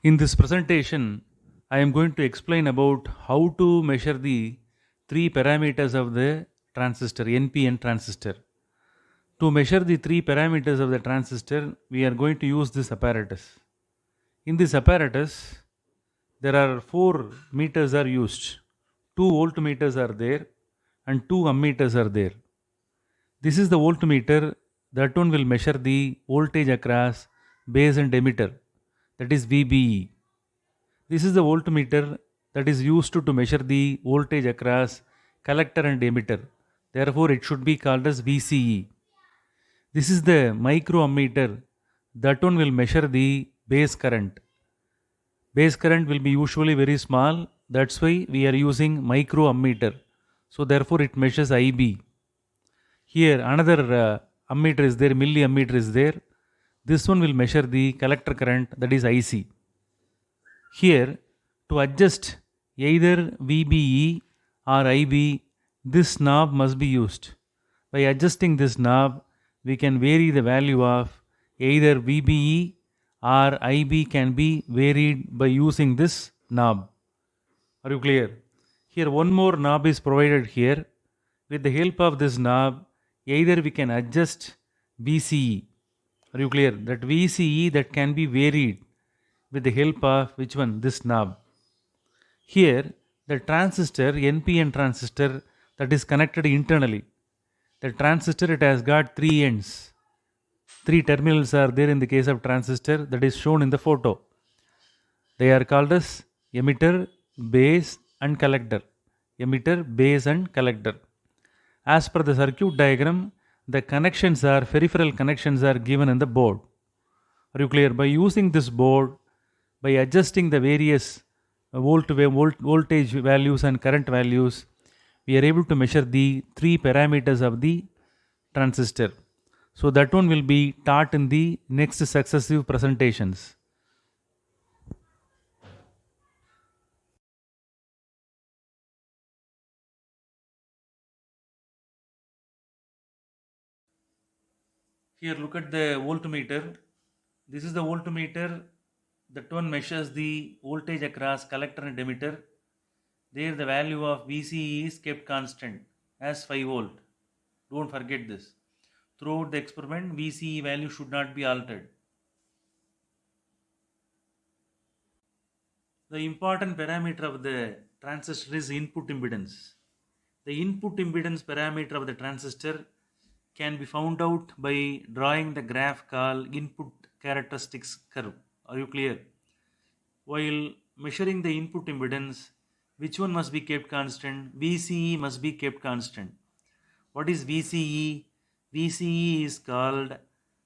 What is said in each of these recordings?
In this presentation, I am going to explain about how to measure the three parameters of the transistor, NPN transistor. To measure the three parameters of the transistor, we are going to use this apparatus. In this apparatus, there are four meters are used. Two voltmeters are there and two ammeters are there. This is the voltmeter. That one will measure the voltage across base and emitter, that is VBE. This is the voltmeter that is used to measure the voltage across collector and emitter. Therefore, it should be called as VCE. This is the microammeter. That one will measure the base current. Base current will be usually very small. That's why we are using microammeter. So therefore, it measures IB. Here another ammeter is there, milliammeter is there. This one will measure the collector current, that is IC. Here, to adjust either VBE or IB, this knob must be used. By adjusting this knob, we can vary the value of either VBE or IB can be varied by using this knob. Are you clear? Here one more knob is provided here. With the help of this knob, either we can adjust VCE. Are you clear? That VCE that can be varied with the help of which one? This knob. Here the transistor, NPN transistor, that is connected internally. The transistor, it has got three ends. Three terminals are there in the case of transistor, that is shown in the photo. They are called as emitter, base and collector. Emitter, base and collector. As per the circuit diagram, the connections are peripheral connections are given in the board. Are you clear? By using this board, by adjusting the various voltage values and current values, we are able to measure the three parameters of the transistor. So that one will be taught in the next successive presentations. Here look at the voltmeter. This is the voltmeter. That one measures the voltage across collector and emitter. There the value of VCE is kept constant as 5 volt. Don't forget this. Throughout the experiment, VCE value should not be altered. The important parameter of the transistor is input impedance. The input impedance parameter of the transistor can be found out by drawing the graph called input characteristics curve. Are you clear? While measuring the input impedance, which one must be kept constant? VCE must be kept constant. What is VCE? VCE is called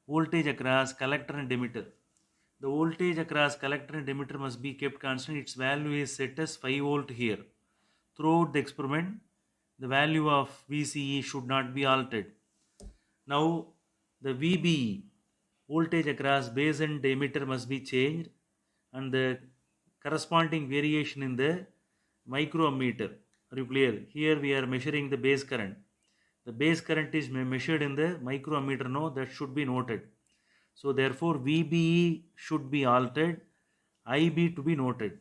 voltage across collector and emitter. The voltage across collector and emitter must be kept constant. Its value is set as 5 volt here. Throughout the experiment, the value of VCE should not be altered. Now, the VBE, voltage across base and emitter, must be changed, and the corresponding variation in the microammeter. Are you clear? Here we are measuring the base current. The base current is measured in the microammeter. No, that should be noted. So therefore VBE should be altered, IB to be noted.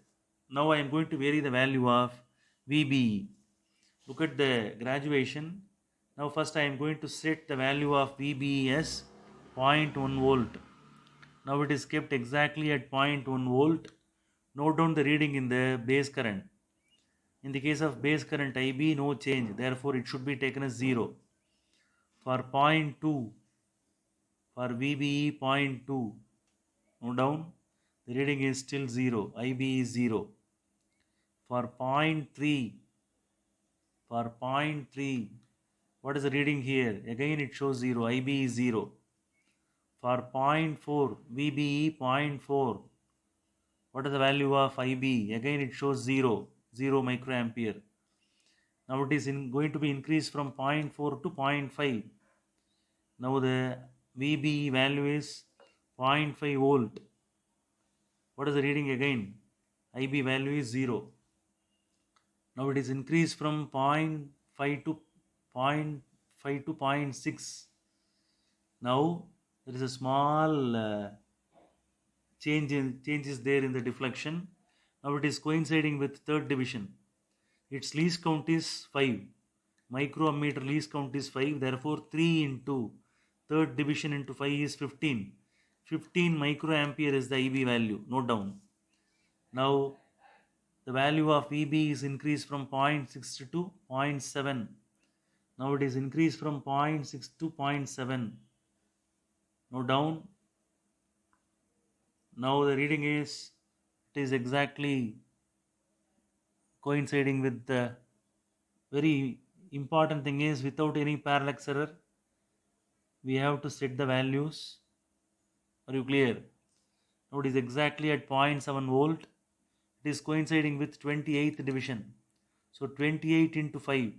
Now I am going to vary the value of VBE. Look at the graduation. Now first I am going to set the value of VBE as 0.1 volt. Now it is kept exactly at 0.1 volt. Note down the reading in the base current. In the case of base current IB, no change. Therefore it should be taken as 0. For 0.2, for VBE 0.2, note down the reading is still 0. IB is 0. For 0.3, what is the reading here? Again it shows 0. IB is 0. For 0.4, VBE 0.4, what is the value of IB? Again it shows 0. 0 microampere. Now it is going to be increased from 0.4 to 0.5. Now the VBE value is 0.5 volt. What is the reading again? IB value is 0. Now it is increased from 0.5 to 0.5 to 0.6. Now there is a small change is there in the deflection. Now it is coinciding with third division. Its least count is 5. Microammeter least count is 5. Therefore 3 into third division into 5 is 15. 15 microampere is the IB value. Note down. Now the value of EB is increased from 0.6 to 0.7. Now it is increased from 0.6 to 0.7. Note down. Now the reading is, it is exactly coinciding with the very important thing is, without any parallax error we have to set the values. Are you clear? Now it is exactly at 0.7 volt. It is coinciding with 28th division. So 28 into 5,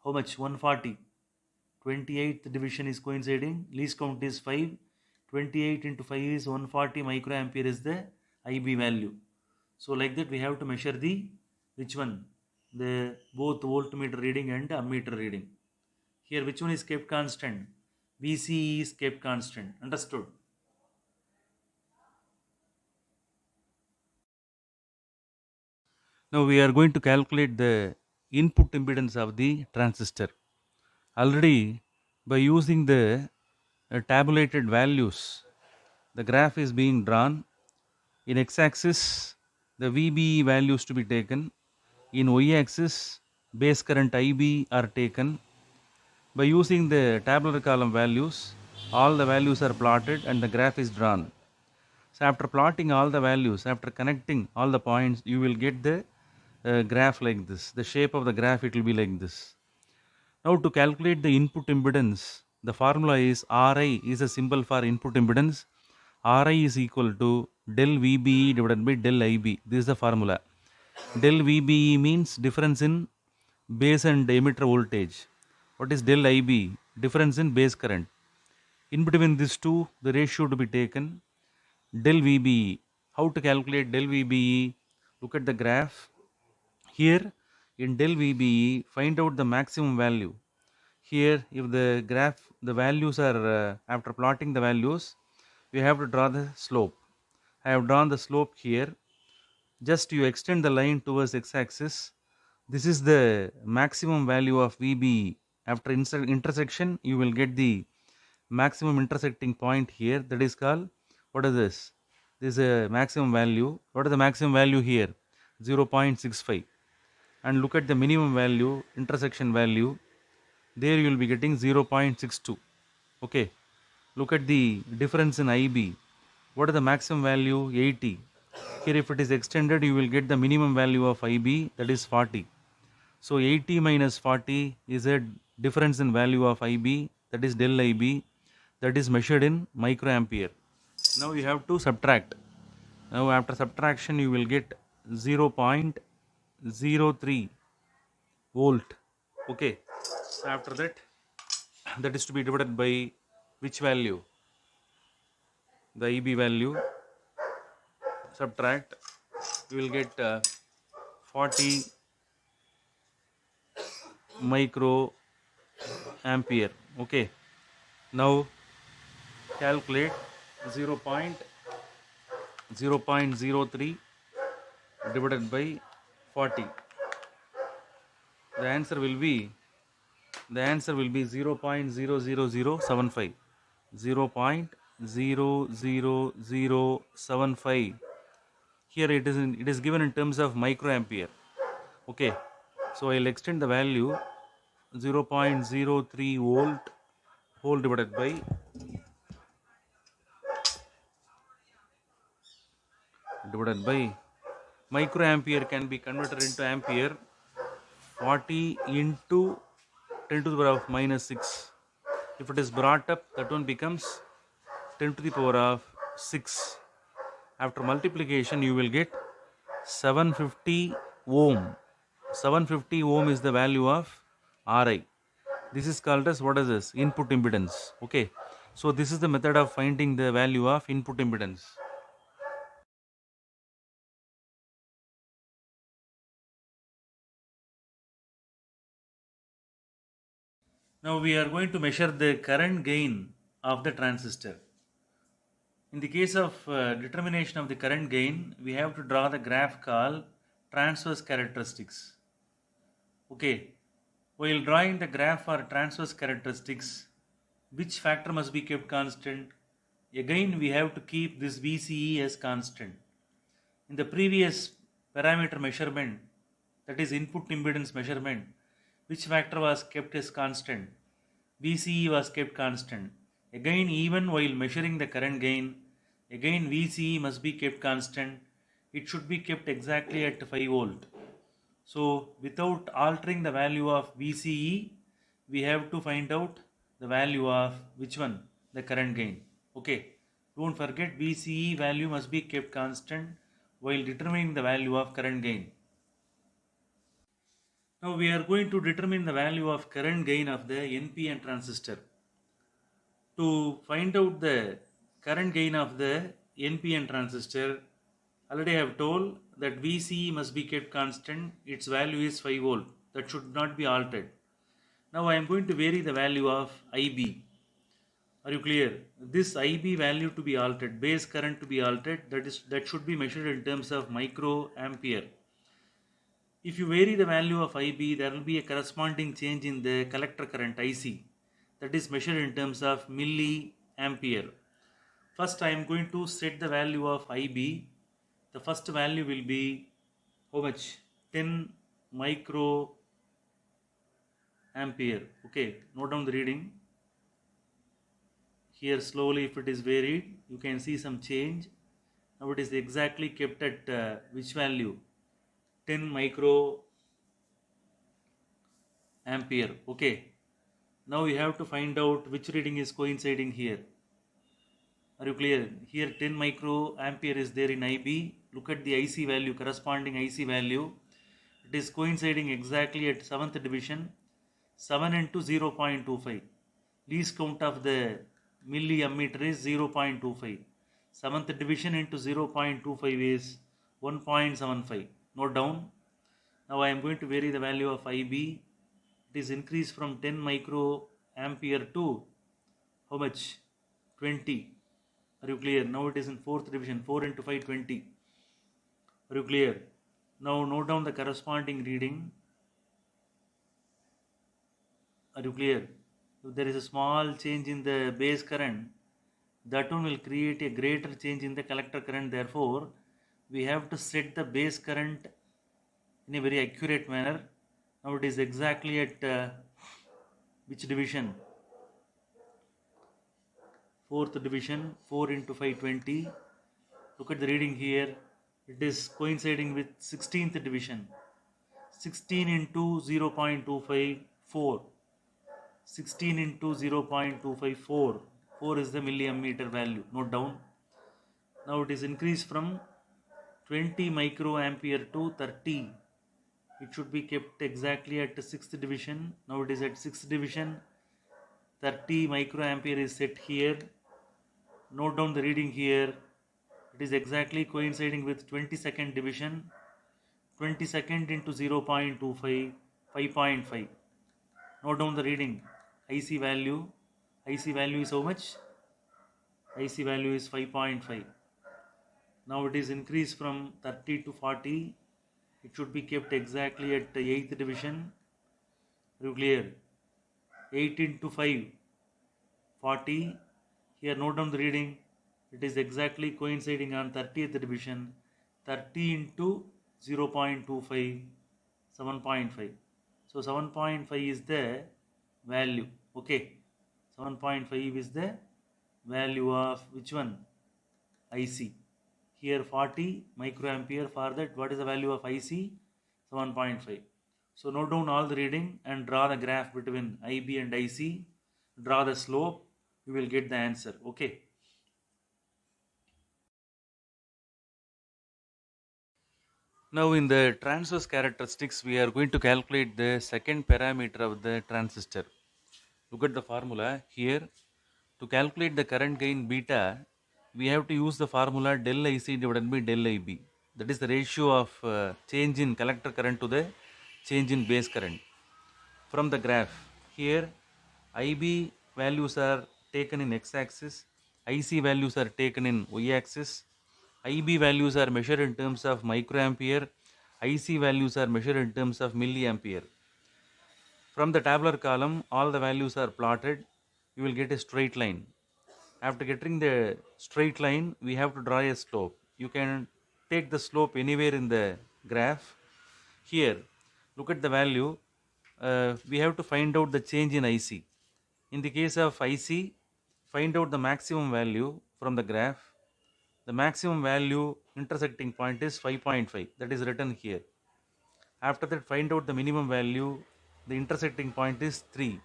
how much? 140. 28th division is coinciding. Least count is 5. 28 into 5 is 140 microampere is the IB value. So like that we have to measure the, which one? The both voltmeter reading and ammeter reading. Here which one is kept constant? VCE is kept constant. Understood? Now we are going to calculate the input impedance of the transistor. Already by using the tabulated values, the graph is being drawn. In x-axis the VBE values to be taken. In y-axis base current IB are taken. By using the tabular column values, all the values are plotted and the graph is drawn. So after plotting all the values, after connecting all the points, you will get the graph like this. The shape of the graph, it will be like this. Now to calculate the input impedance, the formula is Ri is a symbol for input impedance. Ri is equal to del VBE divided by del IB. This is the formula. Del VBE means difference in base and emitter voltage. What is del IB? Difference in base current. In between these two, the ratio to be taken. Del VBE. How to calculate del VBE? Look at the graph. Here in del VBE, find out the maximum value. Here if the graph, the values are, after plotting the values, we have to draw the slope. I have drawn the slope here. Just you extend the line towards x-axis. This is the maximum value of VBE. After intersection, you will get the maximum intersecting point here. That is called, what is this? This is a maximum value. What is the maximum value here? 0.65. And look at the minimum value, intersection value. There you will be getting 0.62. Okay. Look at the difference in IB. What is the maximum value? 80. Here if it is extended, you will get the minimum value of IB, that is 40. So 80 minus 40 is a difference in value of IB, that is del IB, that is measured in microampere. Now you have to subtract. Now after subtraction you will get 0.03 volt. Okay. After that, that is to be divided by which value? The IB value. Subtract, you will get 40 micro ampere. Okay. Now calculate 0.03 divided by 40. The answer will be 0.00075. 0.00075. Here it is given in terms of microampere. Okay. So I'll extend the value 0.03 volt whole divided by microampere can be converted into ampere. 40 into 10 to the power of minus 6. If it is brought up, that one becomes 10 to the power of 6. After multiplication, you will get 750 ohm. 750 ohm is the value of Ri. This is called as, what is this? Input impedance. Okay. So this is the method of finding the value of input impedance. Now we are going to measure the current gain of the transistor. In the case of determination of the current gain, we have to draw the graph called transverse characteristics. Okay, while drawing the graph for transverse characteristics, which factor must be kept constant? Again, we have to keep this VCE as constant. In the previous parameter measurement, that is input impedance measurement, which factor was kept as constant? VCE was kept constant. Again, even while measuring the current gain, again VCE must be kept constant. It should be kept exactly at 5 volt. So without altering the value of VCE, we have to find out the value of which one? The current gain. Okay. Don't forget VCE value must be kept constant while determining the value of current gain. Now we are going to determine the value of current gain of the NPN transistor. To find out the current gain of the NPN transistor, already I have told that VCE must be kept constant. Its value is 5 volt. That should not be altered. Now I am going to vary the value of IB. Are you clear? This IB value to be altered, base current to be altered, that should be measured in terms of microampere. If you vary the value of IB, there will be a corresponding change in the collector current IC, that is measured in terms of milliampere. First I am going to set the value of IB. The first value will be how much? 10 microampere. Okay, note down the reading. Here slowly, if it is varied, you can see some change. Now it is exactly kept at which value? 10 microampere. Okay. Now you have to find out which reading is coinciding here. Are you clear? Here 10 microampere is there in IB. Look at the IC value, corresponding IC value. It is coinciding exactly at 7th division, 7 into 0.25. Least count of the milliammeter is 0.25. 7th division into 0.25 is 1.75. Note down. Now I am going to vary the value of IB. It is increased from 10 microampere to how much? 20. Are you clear? Now it is in 4th division, 4 into 5, 20. Are you clear? Now note down the corresponding reading. Are you clear? If there is a small change in the base current, that one will create a greater change in the collector current. Therefore, we have to set the base current in a very accurate manner. Now it is exactly at which division? 4th division, 4 into 5, 20. Look at the reading here. It is coinciding with 16th division. 16 into 0.25, 4. 16 into 0.25, 4. 4 is the milliammeter value. Note down. Now it is increased from 20 microampere to 30. It should be kept exactly at the 6th division. Now it is at 6th division. 30 microampere is set here. Note down the reading here. It is exactly coinciding with 22nd division. 22nd into 0.25, 5.5. Note down the reading. IC value. IC value is how much? IC value is 5.5. Now it is increased from 30 to 40. It should be kept exactly at the 8th division. Are you clear? 8 into 5, 40. Here note down the reading. It is exactly coinciding on 30th division. 30 into 0.25, 7.5. So 7.5 is the value. Okay. 7.5 is the value of which one? IC. Here 40 microampere. For that, what is the value of IC? 7.5. So note down all the reading and draw the graph between IB and IC. Draw the slope. You will get the answer. Okay. Now in the transverse characteristics, we are going to calculate the second parameter of the transistor. Look at the formula here. To calculate the current gain beta, we have to use the formula del IC divided by del IB. That is the ratio of change in collector current to the change in base current. From the graph, here IB values are taken in x-axis, IC values are taken in y-axis. IB values are measured in terms of microampere. IC values are measured in terms of milliampere. From the tabular column, all the values are plotted. You will get a straight line. After getting the straight line, we have to draw a slope. You can take the slope anywhere in the graph. Here, look at the value. We have to find out the change in IC. In the case of IC, find out the maximum value from the graph. The maximum value intersecting point is 5.5, that is written here. After that, find out the minimum value. The intersecting point is 3.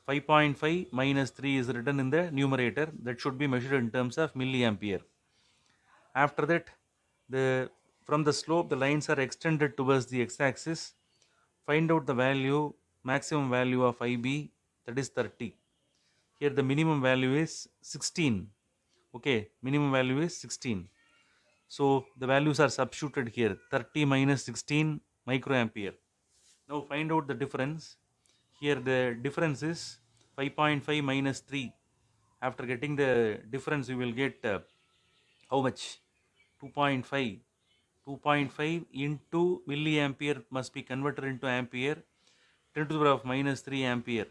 5.5 minus 3 is written in the numerator. That should be measured in terms of milliampere. After that, from the slope, the lines are extended towards the x-axis. Find out the value, maximum value of IB, that is 30. Here the minimum value is 16. Okay, minimum value is 16. So the values are substituted here, 30 minus 16 microampere. Now find out the difference. Here the difference is 5.5 minus 3. After getting the difference, you will get how much? 2.5. 2.5 into milliampere must be converted into ampere, 10 to the power of minus 3 ampere.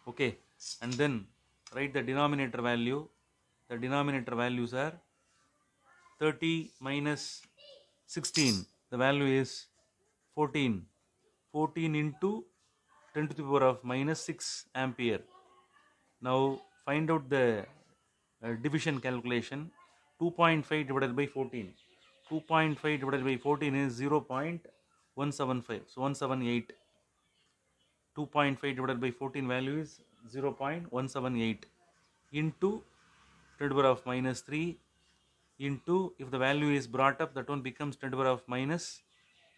Okay, and then write the denominator value. The denominator values are 30 minus 16. The value is 14. 14 into 10 to the power of minus 6 ampere. Now find out the division calculation. 2.5 divided by 14. 2.5 divided by 14 is 0.175. So 178. 2.5 divided by 14 value is 0.178 into 10 to the power of minus 3 into, if the value is brought up, that one becomes 10 to the power of minus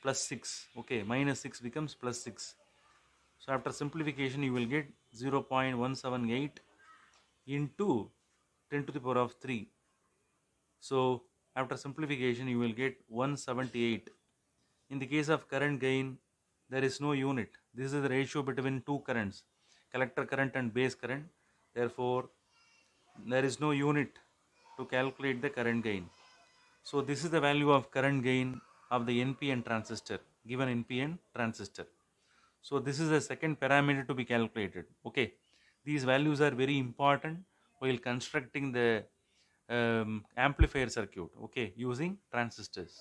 plus 6. Okay, minus 6 becomes plus 6. So after simplification, you will get 0.178 into 10 to the power of 3. So after simplification, you will get 178. In the case of current gain, there is no unit. This is the ratio between two currents, collector current and base current. Therefore, there is no unit to calculate the current gain. So this is the value of current gain of the NPN transistor, given NPN transistor. So this is the second parameter to be calculated. Okay, these values are very important while constructing the amplifier circuit. Okay, using transistors.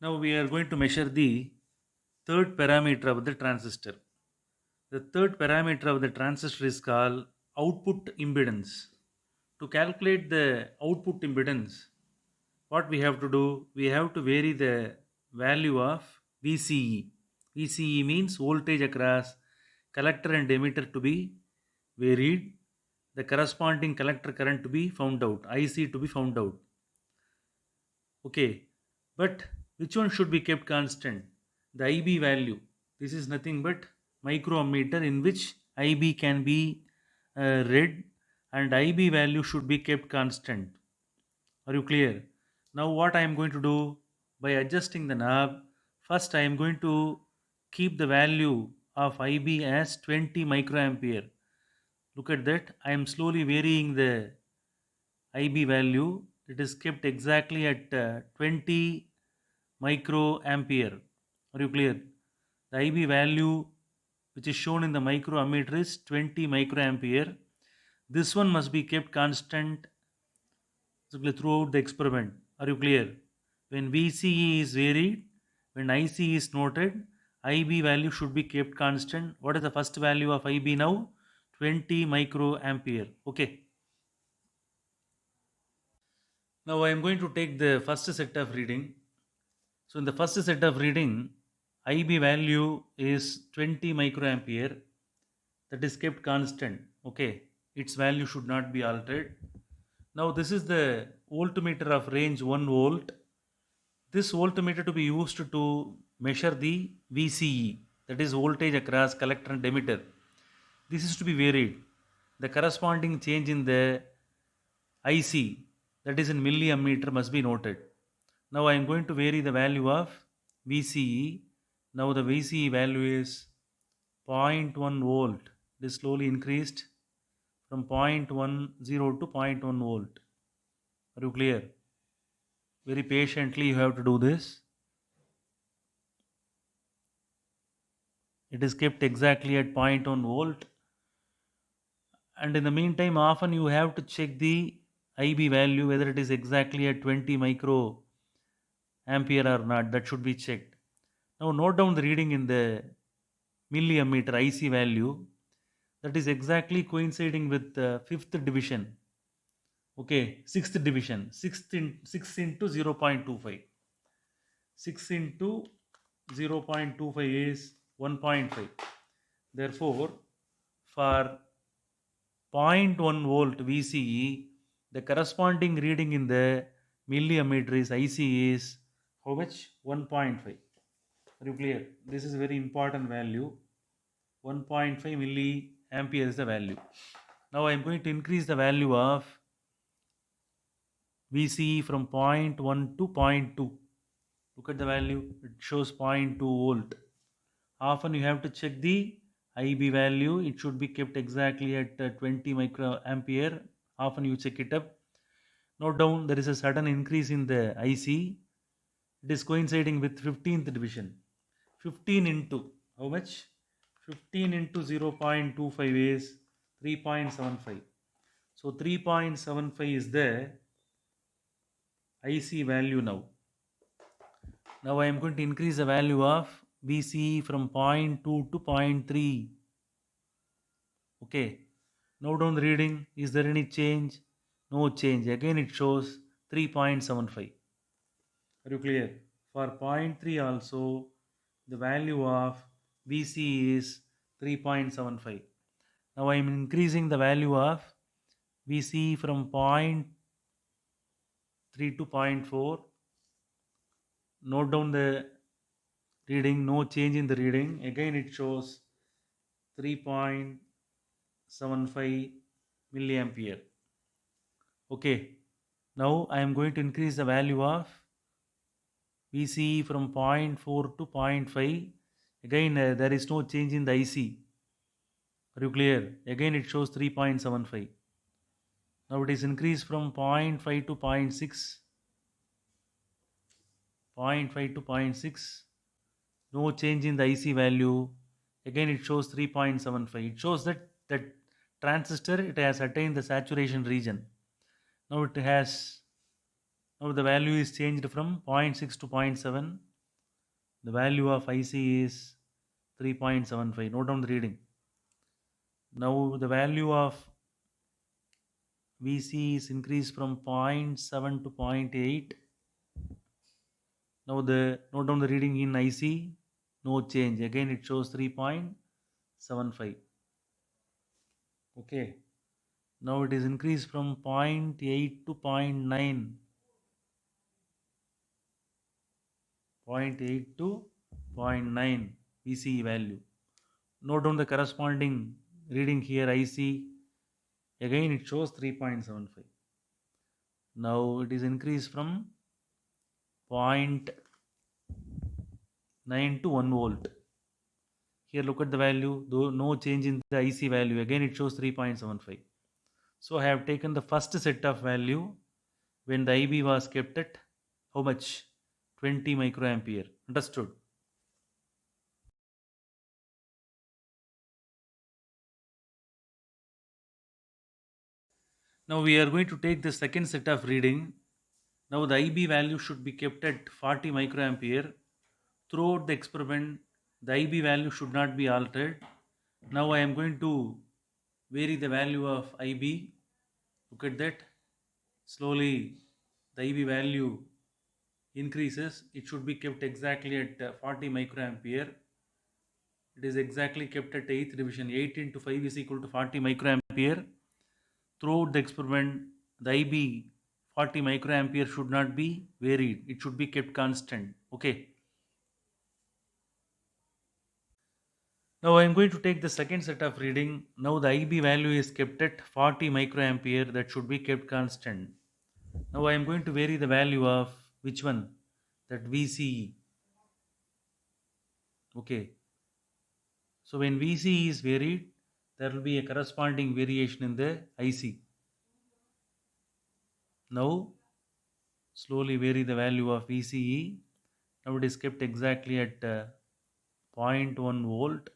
Now we are going to measure the third parameter of the transistor. The third parameter of the transistor is called output impedance. To calculate the output impedance, what we have to do? We have to vary the value of VCE. VCE means voltage across collector and emitter to be varied, the corresponding collector current to be found out, IC to be found out. Okay, but which one should be kept constant? The IB value. This is nothing but microammeter in which IB can be read, and IB value should be kept constant. Are you clear? Now what I am going to do, by adjusting the knob, first I am going to keep the value of IB as 20 microampere. Look at that. I am slowly varying the IB value. It is kept exactly at 20 microampere. Are you clear? The IB value which is shown in the microammeter is 20 microampere. This one must be kept constant throughout the experiment. Are you clear? When VCE is varied, when IC is noted, IB value should be kept constant. What is the first value of IB now? 20 microampere. Okay. Now I am going to take the first set of reading. So in the first set of reading, IB value is 20 microampere. That is kept constant. Okay. Its value should not be altered. Now this is the voltmeter of range 1 volt. This voltmeter to be used to measure the VCE, that is voltage across collector and emitter. This is to be varied. The corresponding change in the IC that is in milliammeter must be noted. Now I am going to vary the value of VCE. Now the VCE value is 0.1 volt. It is slowly increased from 0.10 to 0.1 volt. Are you clear? Very patiently you have to do this. It is kept exactly at 0.1 volt, and in the meantime often you have to check the IB value whether it is exactly at 20 micro ampere or not. That should be checked. Now note down the reading in the milliammeter IC value that is exactly coinciding with the fifth division. Okay, sixth division, 6 into 0.25. 6 into 0.25 is 1.5. Therefore, for 0.1 volt VCE, the corresponding reading in the milliammeter is IC is how much? 1.5. Are you clear? This is a very important value. 1.5 milliampere is the value. Now I am going to increase the value of VCE from 0.1 to 0.2. Look at the value, it shows 0.2 volt. Often you have to check the IB value, it should be kept exactly at 20 microampere. Often you check it up. Note down there is a sudden increase in the IC. It is coinciding with 15th division. 15 into how much? 15 into 0.25 is 3.75. So 3.75 is the IC value now. Now I am going to increase the value of VC from 0.2 to 0.3. Okay. Note down the reading. Is there any change? No change. Again it shows 3.75. Are you clear? For 0.3 also the value of VC is 3.75. Now I am increasing the value of VC from 0.3 to 0.4. Note down the reading, no change in the reading. Again it shows 3.75 milliampere. Okay, now I am going to increase the value of VCE from 0.4 to 0.5. Again there is no change in the IC. Are you clear? Again it shows 3.75. Now it is increased from 0.5 to 0.6. 0.5 to 0.6. No change in the IC value. Again it shows 3.75. It shows that transistor it has attained the saturation region. Now the value is changed from 0.6 to 0.7. The value of IC is 3.75. Note down the reading. Now the value of VC is increased from 0.7 to 0.8. Now note down the reading in IC. No change. Again it shows 3.75. Okay. Now it is increased from 0.8 to 0.9. 0.8 to 0.9 VCE value. Note down the corresponding reading here IC. Again it shows 3.75. Now it is increased from 0.9 to 1 volt. Here look at the value, though no change in the IC value. Again it shows 3.75. So I have taken the first set of value when the IB was kept at how much? 20 microampere. Understood? Now we are going to take the second set of reading. Now the IB value should be kept at 40 microampere. Throughout the experiment, the IB value should not be altered. Now I am going to vary the value of IB. Look at that. Slowly the IB value increases. It should be kept exactly at 40 microampere. It is exactly kept at 8th division. 8 into 5 is equal to 40 microampere. Throughout the experiment, the IB 40 microampere should not be varied. It should be kept constant. Okay. Now I am going to take the second set of reading. Now the IB value is kept at 40 microampere. That should be kept constant. Now I am going to vary the value of which one? That VCE. Okay. So when VCE is varied, there will be a corresponding variation in the IC. Now slowly vary the value of VCE. Now it is kept exactly at 0.1 volt.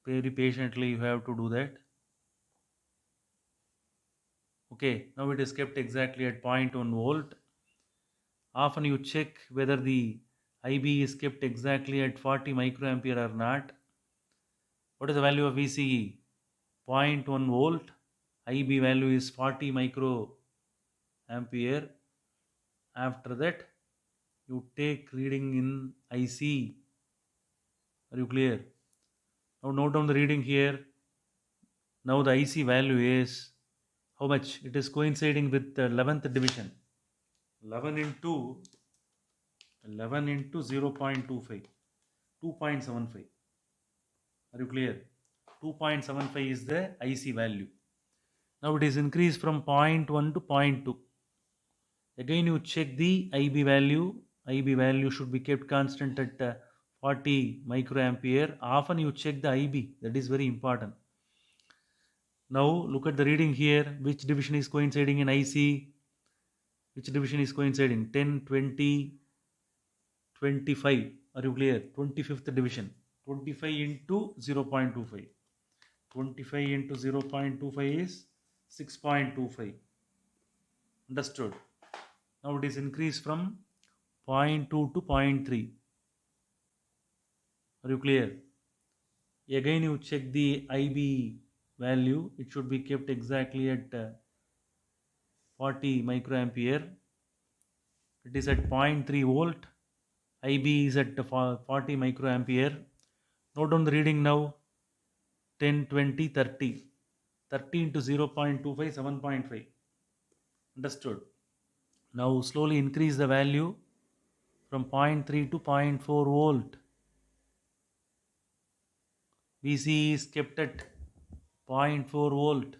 Very patiently you have to do that. Okay, now it is kept exactly at 0.1 volt. Often you check whether the IB is kept exactly at 40 microampere or not. What is the value of VCE? 0.1 volt. IB value is 40 microampere. After that, you take reading in IC. Are you clear? Now note down the reading here. Now the IC value is how much? It is coinciding with the 11th division. 11 into 0.25, 2.75. Are you clear? 2.75 is the IC value. Now it is increased from 0.1 to 0.2. Again you check the IB value. IB value should be kept constant at 40 microampere. Often you check the IB. That is very important. Now look at the reading here. Which division is coinciding in IC? Which division is coinciding? 10, 20, 25. Are you clear? 25th division. 25 into 0.25. 25 into 0.25 is 6.25. Understood? Now it is increased from 0.2 to 0.3. Are you clear? Again you check the IB value. It should be kept exactly at 40 microampere. It is at 0.3 volt. IB is at 40 microampere. Note down the reading now. 10, 20, 30. 30 into 0.25, 7.5. Understood? Now slowly increase the value from 0.3 to 0.4 volt. VC is kept at 0.4 volt.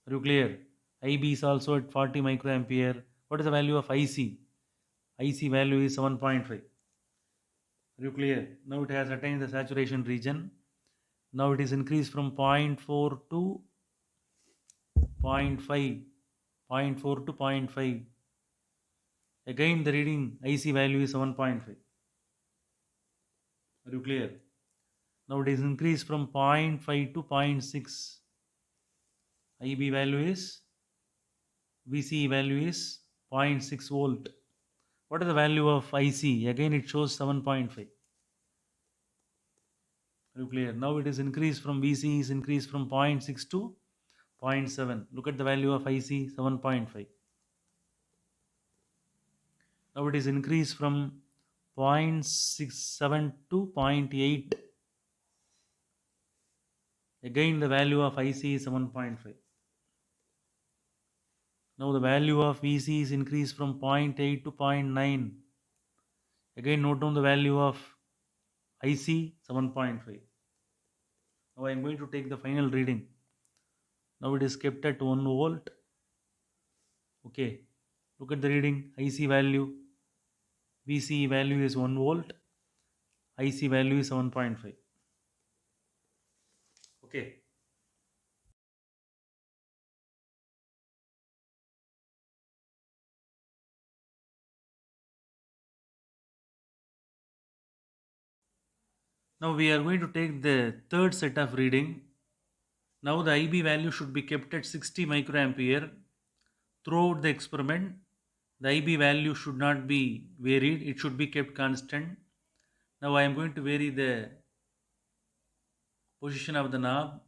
Are you clear? IB is also at 40 microampere. What is the value of IC? IC value is 7.5. Are you clear? Now it has attained the saturation region. Now it is increased from 0.4 to 0.5. 0.4 to 0.5. Again the reading IC value is 7.5. Are you clear? Now it is increased from 0.5 to 0.6. IB value is, VCE value is 0.6 volt. What is the value of IC? Again it shows 7.5. Are you clear? Now it is increased from VCE is increased from 0.6 to 0.7. Look at the value of IC, 7.5. Now it is increased from 0.67 to 0.8. Again the value of IC is 7.5. Now the value of VC is increased from 0.8 to 0.9. Again note down the value of IC, 7.5. Now I am going to take the final reading. Now it is kept at 1 volt. Okay. Look at the reading. IC value. VCE value is 1 volt. IC value is 7.5. Okay. Now we are going to take the third set of reading. Now the IB value should be kept at 60 microampere throughout the experiment. The IB value should not be varied. It should be kept constant. Now I am going to vary the position of the knob.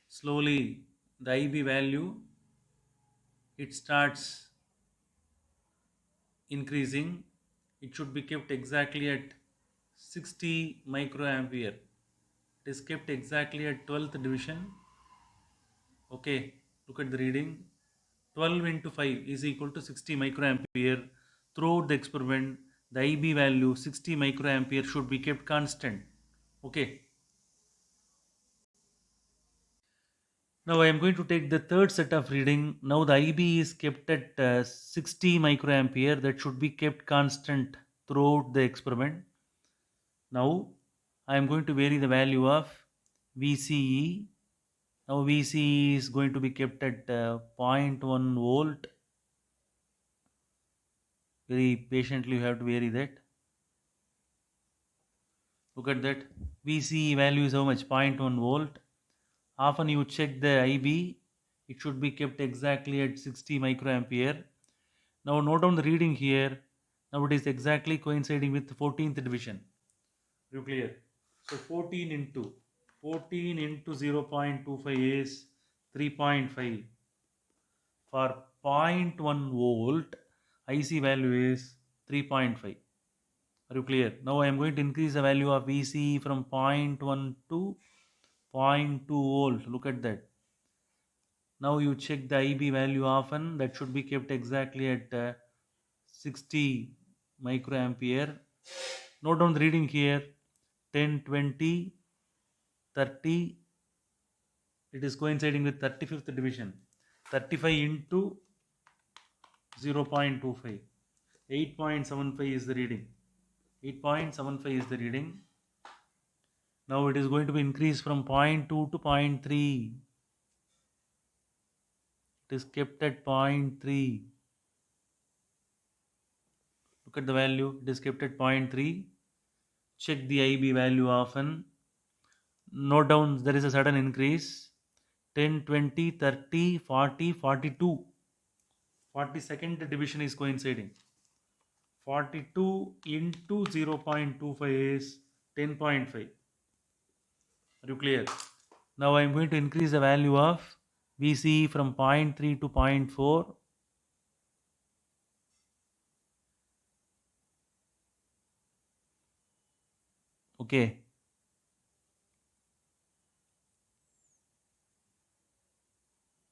Slowly the IB value, it starts increasing. It should be kept exactly at 60 microampere. It is kept exactly at 12th division. Okay, look at the reading. 12 into 5 is equal to 60 microampere. Throughout the experiment, the IB value 60 microampere should be kept constant. Okay. Now I am going to take the third set of reading. Now the IB is kept at 60 microampere. That should be kept constant throughout the experiment. Now I am going to vary the value of VCE. Now VCE is going to be kept at zero point 0.1 volt. Very patiently you have to vary that. Look at that. VCE value is how much? 0.1 volt. Often you check the IB, it should be kept exactly at 60 microampere. Now note down the reading here. Now it is exactly coinciding with 14th division. Are you clear? So 14 into 0.25 is 3.5. For 0.1 volt, IC value is 3.5. Are you clear? Now I am going to increase the value of VC from 0.1 to 0.2 volt. Look at that. Now you check the IB value often. That should be kept exactly at 60 microampere. Note down the reading here. 10, 20, 30. It is coinciding with 35th division. 35 into 0.25. 8.75 is the reading. 8.75 is the reading. Now it is going to be increased from 0.2 to 0.3. It is kept at 0.3. Look at the value. It is kept at 0.3. Check the IB value often. Note down there is a sudden increase. 10, 20, 30, 40, 42. 42nd division is coinciding. 42 into 0.25 is 10.5. Are you clear? Now I am going to increase the value of VC from 0.3 to 0.4. Okay.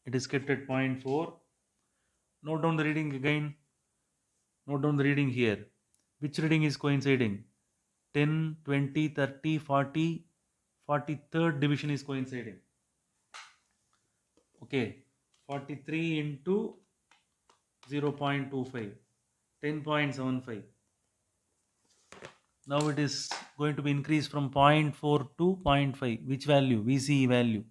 It is kept at 0.4. Note down the reading again. Note down the reading here. Which reading is coinciding? 10, 20, 30, 40, 43rd division is coinciding. Okay. 43 into 0.25. 10.75. Now it is going to be increased from 0.4 to 0.5. Which value? VCE value.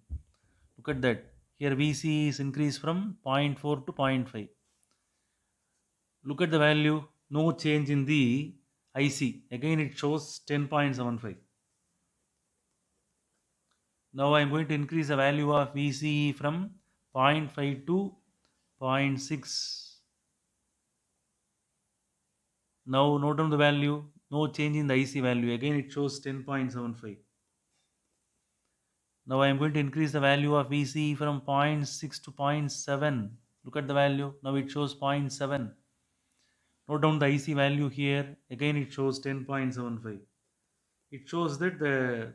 Look at that. Here VCE is increased from 0.4 to 0.5. Look at the value. No change in the IC. Again it shows 10.75. Now I am going to increase the value of VCE from 0.5 to 0.6. Now note down the value. No change in the IC value. Again it shows 10.75. Now I am going to increase the value of VC from 0.6 to 0.7. Look at the value. Now it shows 0.7. Note down the IC value here. Again it shows 10.75. It shows that the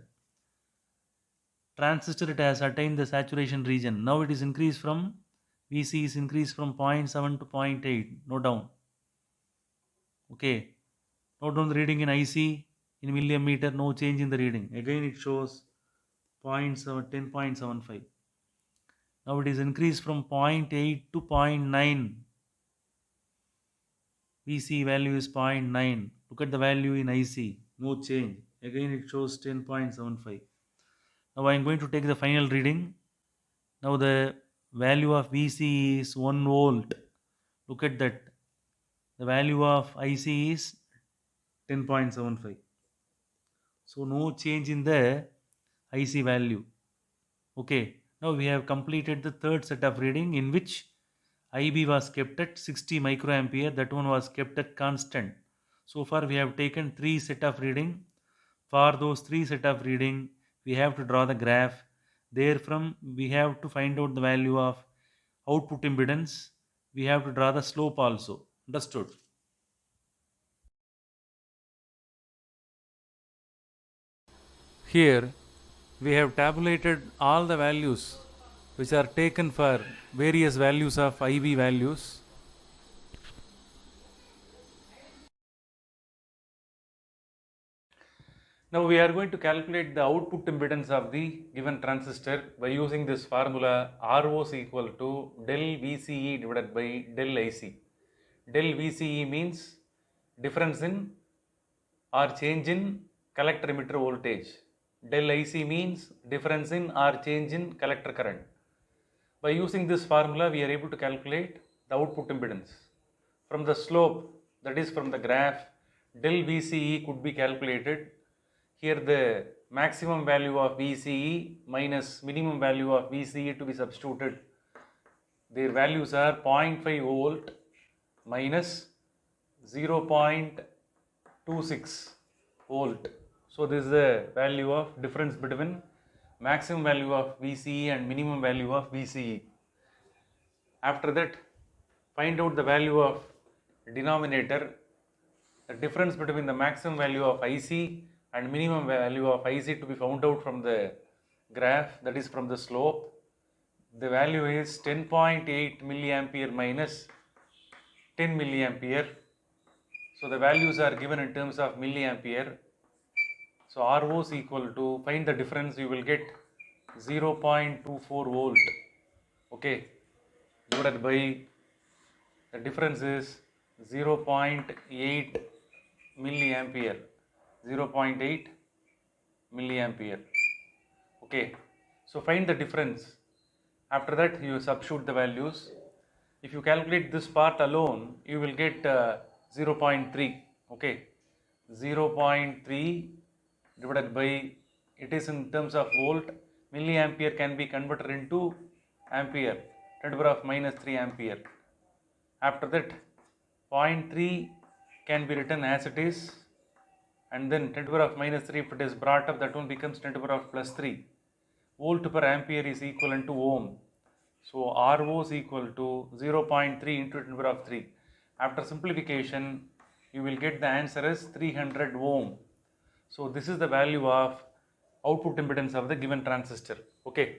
transistor it has attained the saturation region. Now it is increased from VC is increased from 0.7 to 0.8. Note down. Okay. Note down the reading in IC in millimeter. No change in the reading. Again it shows 10.75. Now it is increased from 0.8 to 0.9. VC value is 0.9. Look at the value in IC. No change. Again it shows 10.75. Now I am going to take the final reading. Now the value of VC is 1 volt. Look at that. The value of IC is 10.75. So no change in the IC value. Okay. Now we have completed the third set of reading in which IB was kept at 60 microampere. That one was kept at constant. So far we have taken 3 set of reading. For those 3 set of reading, we have to draw the graph. Therefrom, we have to find out the value of output impedance. We have to draw the slope also. Understood? Here, we have tabulated all the values which are taken for various values of IB values. Now we are going to calculate the output impedance of the given transistor by using this formula RO is equal to del VCE divided by del IC. Del VCE means difference in or change in collector emitter voltage. Del IC means difference in or change in collector current. By using this formula, we are able to calculate the output impedance. From the slope, that is from the graph, del VCE could be calculated. Here the maximum value of VCE minus minimum value of VCE to be substituted. Their values are 0.5 volt minus 0.26 volt. So this is the value of difference between maximum value of VCE and minimum value of VCE. After that, find out the value of denominator, the difference between the maximum value of IC and minimum value of IC to be found out from the graph, that is from the slope. The value is 10.8 milliampere minus 10 milliampere. So the values are given in terms of milliampere. So RO is equal to, find the difference, you will get 0.24 volt, okay, divided by the difference is 0.8 milliampere, 0.8 milliampere, okay. So find the difference. After that you substitute the values. If you calculate this part alone, you will get 0.3, okay, 0.3 divided by, it is in terms of volt, milliampere can be converted into ampere, 10 to the power of minus 3 ampere. After that, 0.3 can be written as it is, and then 10 to the power of minus 3, if it is brought up, that one becomes 10 to the power of plus 3. Volt per ampere is equivalent to ohm. So RO is equal to 0.3 into 10 to the power of 3. After simplification, you will get the answer as 300 ohm. So this is the value of output impedance of the given transistor. Okay.